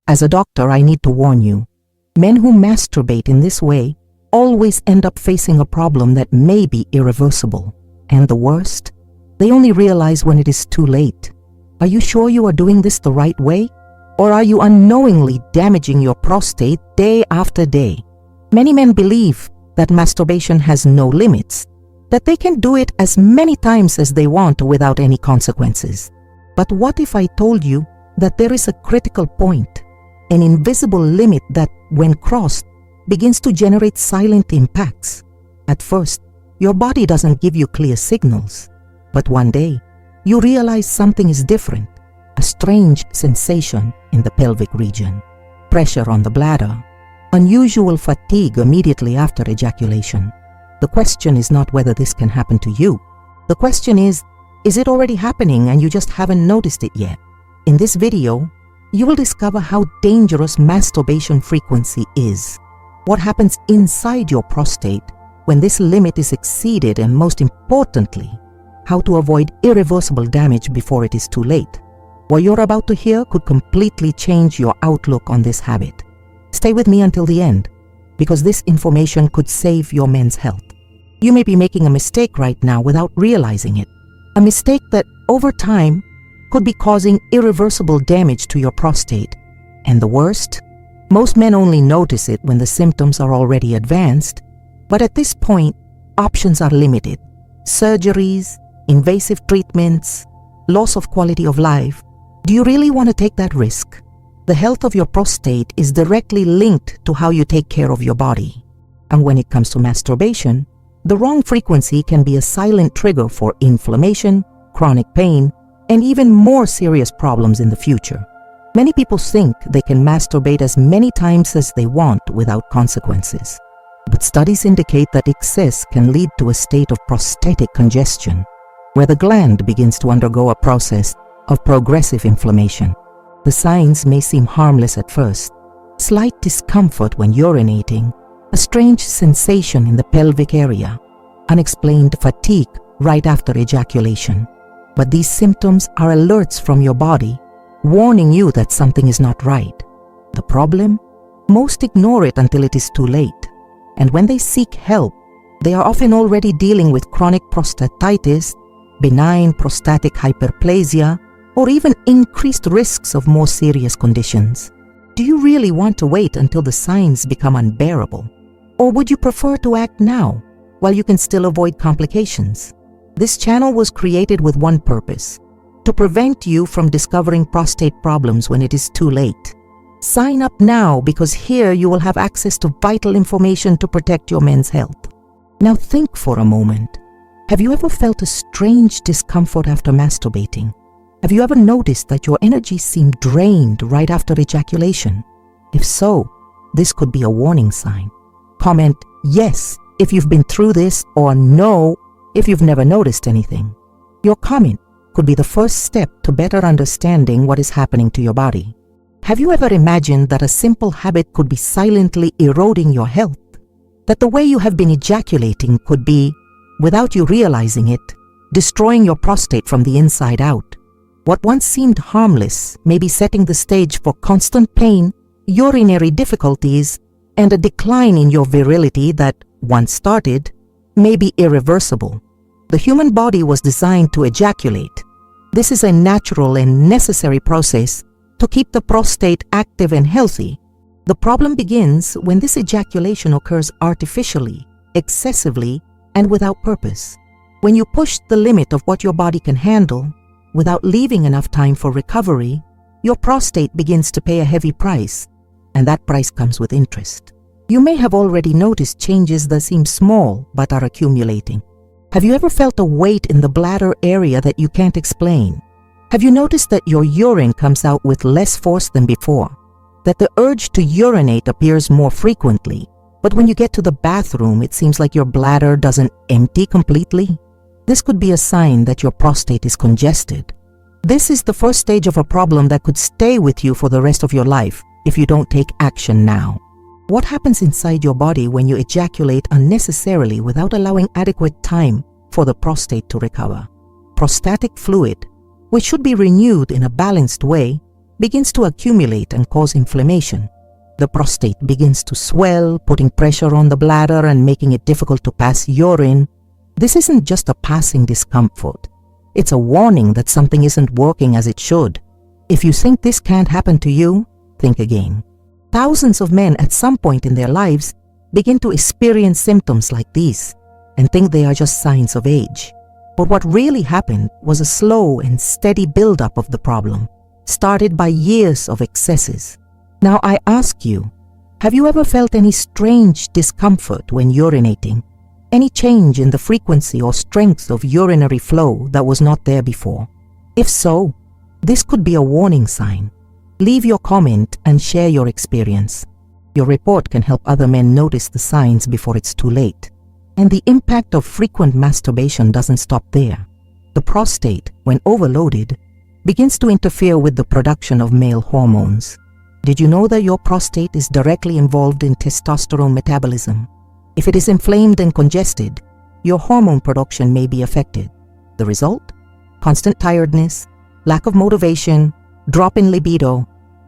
As a doctor, I need to warn you. Men who masturbate in this way always end up facing a problem that may be irreversible. And the worst, they only realize when it is too late. Are you sure you are doing this the right way? Or are you unknowingly damaging your prostate day after day? Many men believe that masturbation has no limits, that they can do it as many times as they want without any consequences. But what if I told you that there is a critical point, an invisible limit that, when crossed, begins to generate silent impacts? At first, your body doesn't give you clear signals, but one day, you realize something is different, a strange sensation in the pelvic region, pressure on the bladder, unusual fatigue immediately after ejaculation. The question is not whether this can happen to you. The question is it already happening and you just haven't noticed it yet? In this video, you will discover how dangerous masturbation frequency is, what happens inside your prostate when this limit is exceeded, and most importantly, how to avoid irreversible damage before it is too late. What you're about to hear could completely change your outlook on this habit. Stay with me until the end, because this information could save your men's health. You may be making a mistake right now without realizing it, a mistake that over time could be causing irreversible damage to your prostate. And the worst, most men only notice it when the symptoms are already advanced, but at this point, options are limited. Surgeries, invasive treatments, loss of quality of life. Do you really want to take that risk? The health of your prostate is directly linked to how you take care of your body. And when it comes to masturbation, the wrong frequency can be a silent trigger for inflammation, chronic pain, and even more serious problems in the future. Many people think they can masturbate as many times as they want without consequences. But studies indicate that excess can lead to a state of prostatic congestion, where the gland begins to undergo a process of progressive inflammation. The signs may seem harmless at first: slight discomfort when urinating, a strange sensation in the pelvic area, unexplained fatigue right after ejaculation. But these symptoms are alerts from your body, warning you that something is not right. The problem? Most ignore it until it is too late. And when they seek help, they are often already dealing with chronic prostatitis, benign prostatic hyperplasia, or even increased risks of more serious conditions. Do you really want to wait until the signs become unbearable? Or would you prefer to act now, while you can still avoid complications? This channel was created with one purpose: to prevent you from discovering prostate problems when it is too late. Sign up now, because here you will have access to vital information to protect your men's health. Now think for a moment. Have you ever felt a strange discomfort after masturbating? Have you ever noticed that your energy seemed drained right after ejaculation? If so, this could be a warning sign. Comment yes if you've been through this, or no if you've never noticed anything. Your comment could be the first step to better understanding what is happening to your body. Have you ever imagined that a simple habit could be silently eroding your health? That the way you have been ejaculating could be, without you realizing it, destroying your prostate from the inside out? What once seemed harmless may be setting the stage for constant pain, urinary difficulties, and a decline in your virility that, once started, may be irreversible. The human body was designed to ejaculate. This is a natural and necessary process to keep the prostate active and healthy. The problem begins when this ejaculation occurs artificially, excessively, and without purpose. When you push the limit of what your body can handle, without leaving enough time for recovery, your prostate begins to pay a heavy price, and that price comes with interest. You may have already noticed changes that seem small but are accumulating. Have you ever felt a weight in the bladder area that you can't explain? Have you noticed that your urine comes out with less force than before? That the urge to urinate appears more frequently, but when you get to the bathroom, it seems like your bladder doesn't empty completely? This could be a sign that your prostate is congested. This is the first stage of a problem that could stay with you for the rest of your life if you don't take action now. What happens inside your body when you ejaculate unnecessarily without allowing adequate time for the prostate to recover? Prostatic fluid, which should be renewed in a balanced way, begins to accumulate and cause inflammation. The prostate begins to swell, putting pressure on the bladder and making it difficult to pass urine. This isn't just a passing discomfort. It's a warning that something isn't working as it should. If you think this can't happen to you, think again. Thousands of men at some point in their lives begin to experience symptoms like these and think they are just signs of age. But what really happened was a slow and steady buildup of the problem, started by years of excesses. Now I ask you, have you ever felt any strange discomfort when urinating? Any change in the frequency or strength of urinary flow that was not there before? If so, this could be a warning sign. Leave your comment and share your experience. Your report can help other men notice the signs before it's too late. And the impact of frequent masturbation doesn't stop there. The prostate, when overloaded, begins to interfere with the production of male hormones. Did you know that your prostate is directly involved in testosterone metabolism? If it is inflamed and congested, your hormone production may be affected. The result? Constant tiredness, lack of motivation, drop in libido,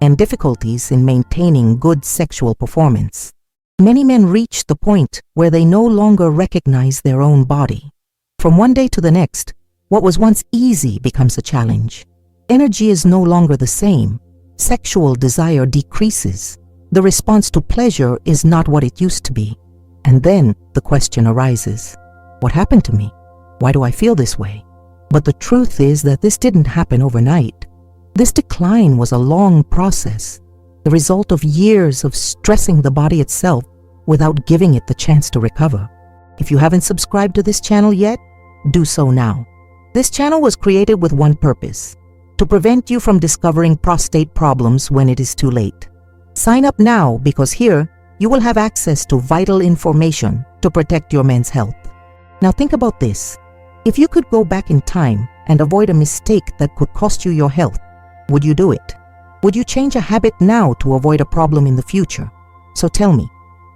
and difficulties in maintaining good sexual performance. Many men reach the point where they no longer recognize their own body. From one day to the next, what was once easy becomes a challenge. Energy is no longer the same. Sexual desire decreases. The response to pleasure is not what it used to be. And then the question arises, what happened to me? Why do I feel this way? But the truth is that this didn't happen overnight. This decline was a long process, the result of years of stressing the body itself without giving it the chance to recover. If you haven't subscribed to this channel yet, do so now. This channel was created with one purpose: to prevent you from discovering prostate problems when it is too late. Sign up now because here you will have access to vital information to protect your men's health. Now think about this. If you could go back in time and avoid a mistake that could cost you your health, would you do it? Would you change a habit now to avoid a problem in the future? So tell me,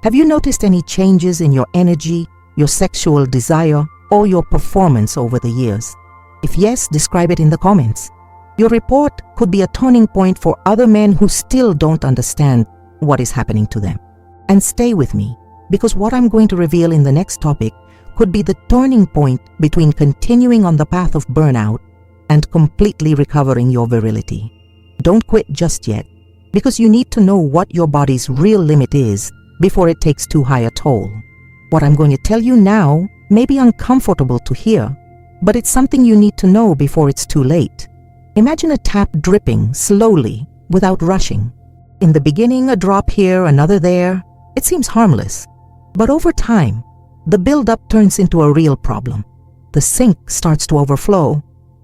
have you noticed any changes in your energy, your sexual desire, or your performance over the years? If yes, describe it in the comments. Your report could be a turning point for other men who still don't understand what is happening to them. And stay with me, because what I'm going to reveal in the next topic could be the turning point between continuing on the path of burnout and completely recovering your virility. Don't quit just yet, because you need to know what your body's real limit is before it takes too high a toll. What I'm going to tell you now may be uncomfortable to hear, but it's something you need to know before it's too late. Imagine a tap dripping slowly without rushing. In the beginning, a drop here, another there. It seems harmless. But over time, the buildup turns into a real problem. The sink starts to overflow.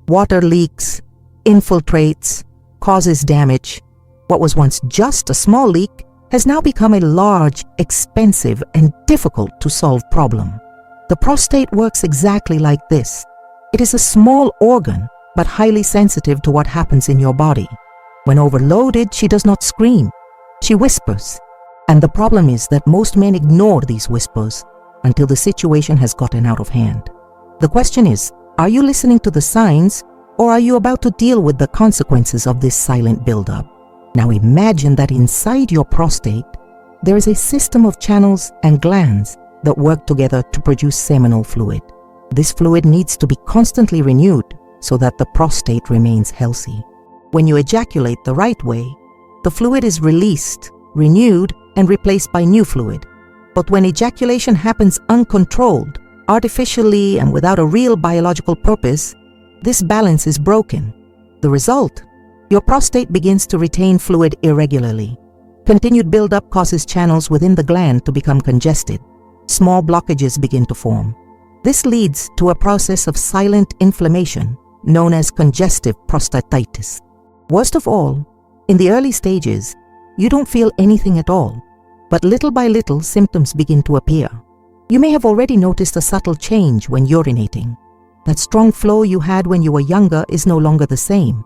Water leaks, infiltrates, causes damage. What was once just a small leak has now become a large, expensive, and difficult to solve problem. The prostate works exactly like this. It is a small organ, but highly sensitive to what happens in your body. When overloaded, she does not scream. She whispers. And the problem is that most men ignore these whispers until the situation has gotten out of hand. The question is, are you listening to the signs, or are you about to deal with the consequences of this silent buildup? Now imagine that inside your prostate, there is a system of channels and glands that work together to produce seminal fluid. This fluid needs to be constantly renewed so that the prostate remains healthy. When you ejaculate the right way, the fluid is released, renewed, and replaced by new fluid. But when ejaculation happens uncontrolled, artificially, and without a real biological purpose, this balance is broken. The result? Your prostate begins to retain fluid irregularly. Continued buildup causes channels within the gland to become congested. Small blockages begin to form. This leads to a process of silent inflammation known as congestive prostatitis. Worst of all, in the early stages, you don't feel anything at all, but little by little symptoms begin to appear. You may have already noticed a subtle change when urinating. That strong flow you had when you were younger is no longer the same.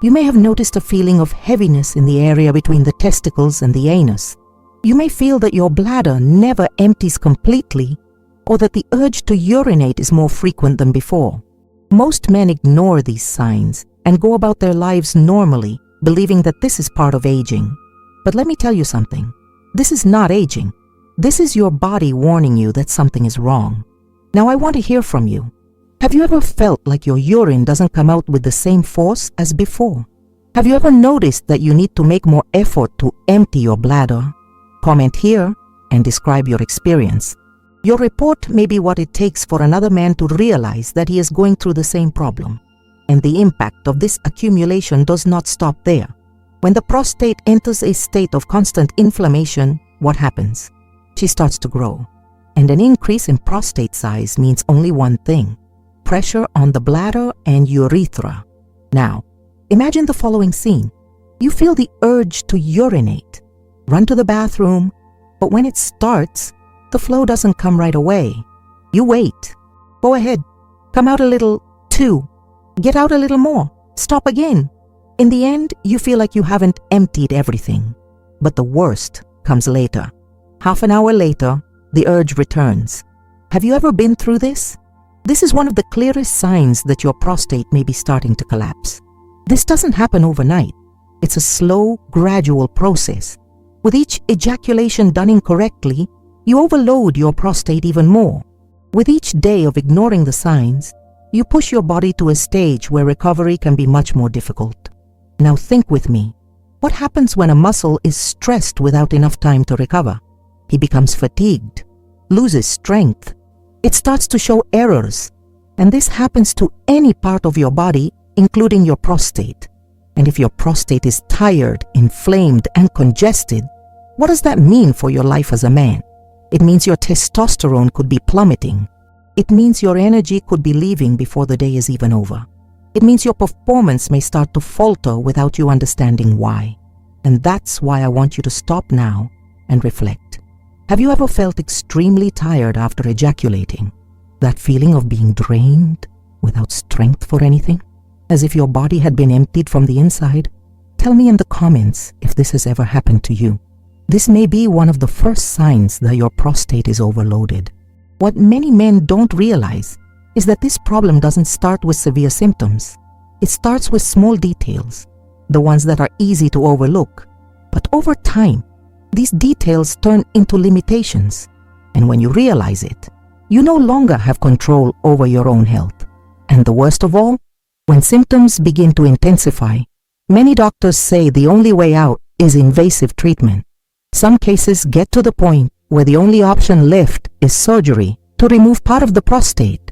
You may have noticed a feeling of heaviness in the area between the testicles and the anus. You may feel that your bladder never empties completely, or that the urge to urinate is more frequent than before. Most men ignore these signs and go about their lives normally believing that this is part of aging. But let me tell you something. This is not aging. This is your body warning you that something is wrong. Now I want to hear from you. Have you ever felt like your urine doesn't come out with the same force as before? Have you ever noticed that you need to make more effort to empty your bladder? Comment here and describe your experience. Your report may be what it takes for another man to realize that he is going through the same problem. And the impact of this accumulation does not stop there. When the prostate enters a state of constant inflammation, what happens? She starts to grow. And an increase in prostate size means only one thing: pressure on the bladder and urethra. Now, imagine the following scene. You feel the urge to urinate, run to the bathroom, but when it starts, the flow doesn't come right away. You wait. Go ahead. Come out a little, 2. Get out a little more. Stop again. In the end, you feel like you haven't emptied everything. But the worst comes later. Half an hour later, the urge returns. Have you ever been through this? This is one of the clearest signs that your prostate may be starting to collapse. This doesn't happen overnight. It's a slow, gradual process. With each ejaculation done incorrectly, you overload your prostate even more. With each day of ignoring the signs, you push your body to a stage where recovery can be much more difficult. Now think with me. What happens when a muscle is stressed without enough time to recover? He becomes fatigued, loses strength. It starts to show errors. And this happens to any part of your body, including your prostate. And if your prostate is tired, inflamed, and congested, what does that mean for your life as a man? It means your testosterone could be plummeting. It means your energy could be leaving before the day is even over. It means your performance may start to falter without you understanding why. And that's why I want you to stop now and reflect. Have you ever felt extremely tired after ejaculating? That feeling of being drained without strength for anything? As if your body had been emptied from the inside? Tell me in the comments if this has ever happened to you. This may be one of the first signs that your prostate is overloaded. What many men don't realize is that this problem doesn't start with severe symptoms. It starts with small details, the ones that are easy to overlook. But over time, these details turn into limitations. And when you realize it, you no longer have control over your own health. And the worst of all, when symptoms begin to intensify, many doctors say the only way out is invasive treatment. Some cases get to the point where the only option left is surgery to remove part of the prostate.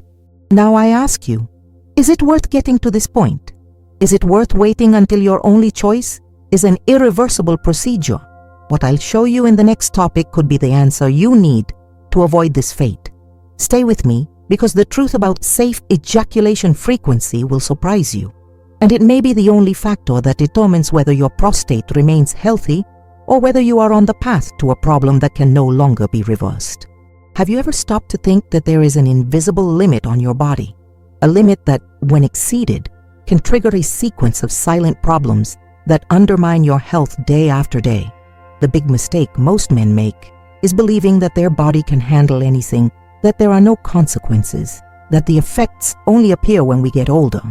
Now I ask you, is it worth getting to this point? Is it worth waiting until your only choice is an irreversible procedure? What I'll show you in the next topic could be the answer you need to avoid this fate. Stay with me, because the truth about safe ejaculation frequency will surprise you. And it may be the only factor that determines whether your prostate remains healthy or whether you are on the path to a problem that can no longer be reversed. Have you ever stopped to think that there is an invisible limit on your body? A limit that, when exceeded, can trigger a sequence of silent problems that undermine your health day after day. The big mistake most men make is believing that their body can handle anything, that there are no consequences, that the effects only appear when we get older.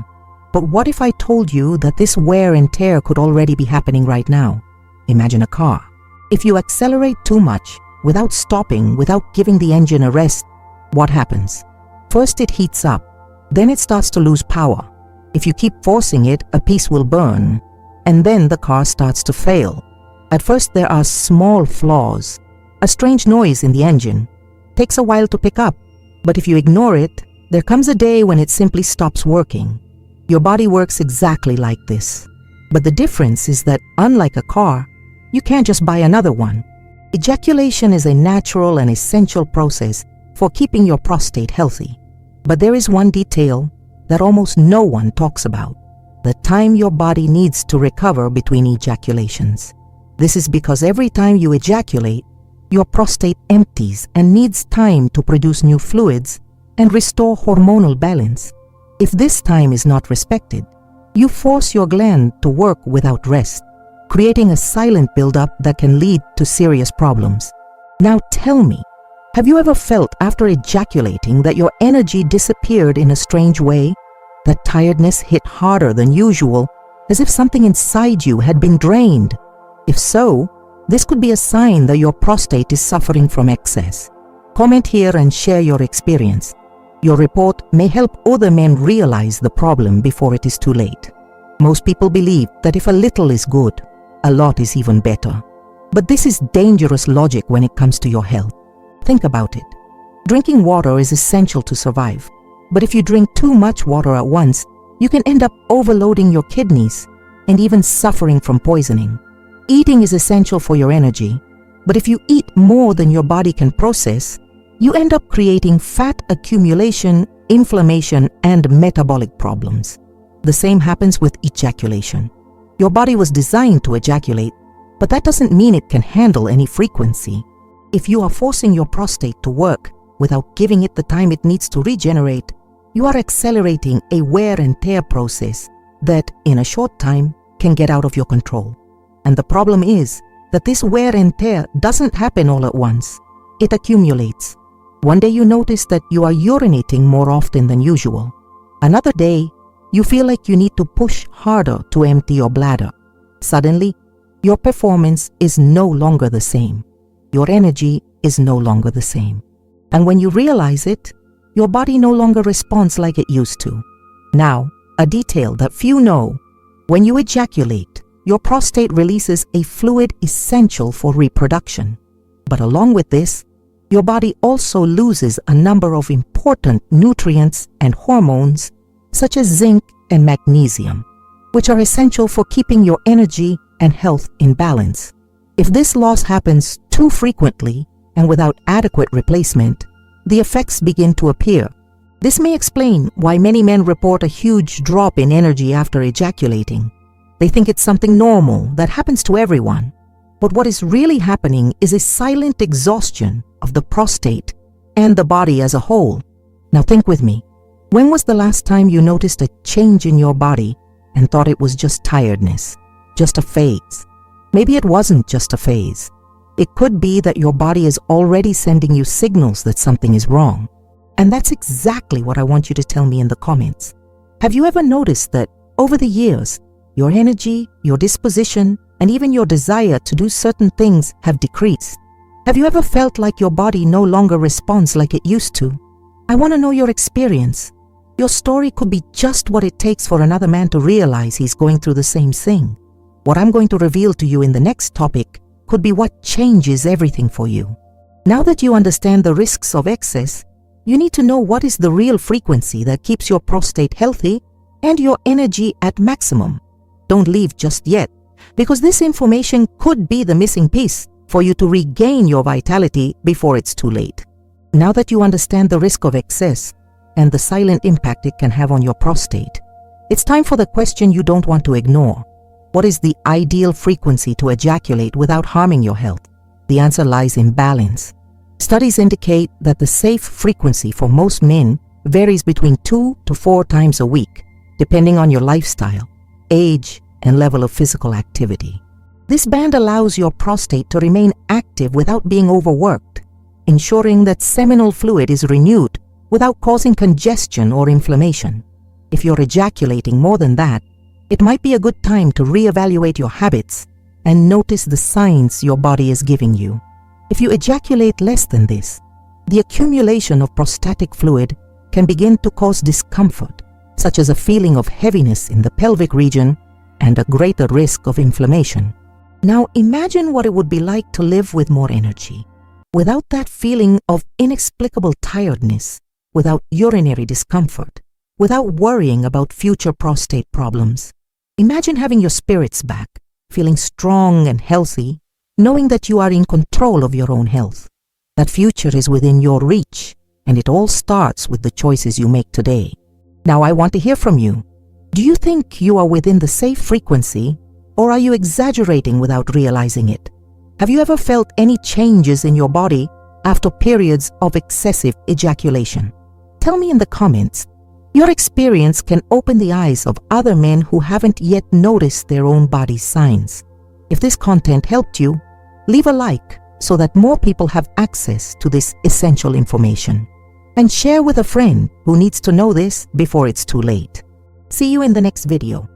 But what if I told you that this wear and tear could already be happening right now? Imagine a car. If you accelerate too much, without stopping, without giving the engine a rest, what happens? First it heats up, then it starts to lose power. If you keep forcing it, a piece will burn, and then the car starts to fail. At first there are small flaws, a strange noise in the engine. Takes a while to pick up, but if you ignore it, there comes a day when it simply stops working. Your body works exactly like this. But the difference is that, unlike a car, you can't just buy another one. Ejaculation is a natural and essential process for keeping your prostate healthy. But there is one detail that almost no one talks about: the time your body needs to recover between ejaculations. This is because every time you ejaculate, your prostate empties and needs time to produce new fluids and restore hormonal balance. If this time is not respected, you force your gland to work without rest, creating a silent buildup that can lead to serious problems. Now tell me, have you ever felt after ejaculating that your energy disappeared in a strange way? That tiredness hit harder than usual, as if something inside you had been drained. If so, this could be a sign that your prostate is suffering from excess. Comment here and share your experience. Your report may help other men realize the problem before it is too late. Most people believe that if a little is good, a lot is even better. But this is dangerous logic when it comes to your health. Think about it. Drinking water is essential to survive. But if you drink too much water at once, you can end up overloading your kidneys and even suffering from poisoning. Eating is essential for your energy, but if you eat more than your body can process, you end up creating fat accumulation, inflammation, and metabolic problems. The same happens with ejaculation. Your body was designed to ejaculate, but that doesn't mean it can handle any frequency. If you are forcing your prostate to work without giving it the time it needs to regenerate, you are accelerating a wear and tear process that, in a short time, can get out of your control. And the problem is that this wear and tear doesn't happen all at once. It accumulates. One day you notice that you are urinating more often than usual. Another day, you feel like you need to push harder to empty your bladder. Suddenly, your performance is no longer the same. Your energy is no longer the same. And when you realize it, your body no longer responds like it used to. Now, a detail that few know: when you ejaculate, your prostate releases a fluid essential for reproduction. But along with this, your body also loses a number of important nutrients and hormones, such as zinc and magnesium, which are essential for keeping your energy and health in balance. If this loss happens too frequently and without adequate replacement, the effects begin to appear. This may explain why many men report a huge drop in energy after ejaculating. They think it's something normal that happens to everyone. But what is really happening is a silent exhaustion of the prostate and the body as a whole. Now think with me. When was the last time you noticed a change in your body and thought it was just tiredness, just a phase? Maybe it wasn't just a phase. It could be that your body is already sending you signals that something is wrong. And that's exactly what I want you to tell me in the comments. Have you ever noticed that over the years, your energy, your disposition, and even your desire to do certain things have decreased? Have you ever felt like your body no longer responds like it used to? I want to know your experience. Your story could be just what it takes for another man to realize he's going through the same thing. What I'm going to reveal to you in the next topic could be what changes everything for you. Now that you understand the risks of excess, you need to know what is the real frequency that keeps your prostate healthy and your energy at maximum. Don't leave just yet, because this information could be the missing piece for you to regain your vitality before it's too late. Now that you understand the risk of excess and the silent impact it can have on your prostate, it's time for the question you don't want to ignore. What is the ideal frequency to ejaculate without harming your health? The answer lies in balance. Studies indicate that the safe frequency for most men varies between 2 to 4 times a week, depending on your lifestyle, age, and level of physical activity. This band allows your prostate to remain active without being overworked, ensuring that seminal fluid is renewed without causing congestion or inflammation. If you're ejaculating more than that, it might be a good time to reevaluate your habits and notice the signs your body is giving you. If you ejaculate less than this, the accumulation of prostatic fluid can begin to cause discomfort, such as a feeling of heaviness in the pelvic region and a greater risk of inflammation. Now imagine what it would be like to live with more energy, without that feeling of inexplicable tiredness, without urinary discomfort, without worrying about future prostate problems. Imagine having your spirits back, feeling strong and healthy, knowing that you are in control of your own health. That future is within your reach, and it all starts with the choices you make today. Now I want to hear from you. Do you think you are within the safe frequency, or are you exaggerating without realizing it? Have you ever felt any changes in your body after periods of excessive ejaculation? Tell me in the comments. Your experience can open the eyes of other men who haven't yet noticed their own body's signs. If this content helped you, leave a like so that more people have access to this essential information. And share with a friend who needs to know this before it's too late. See you in the next video.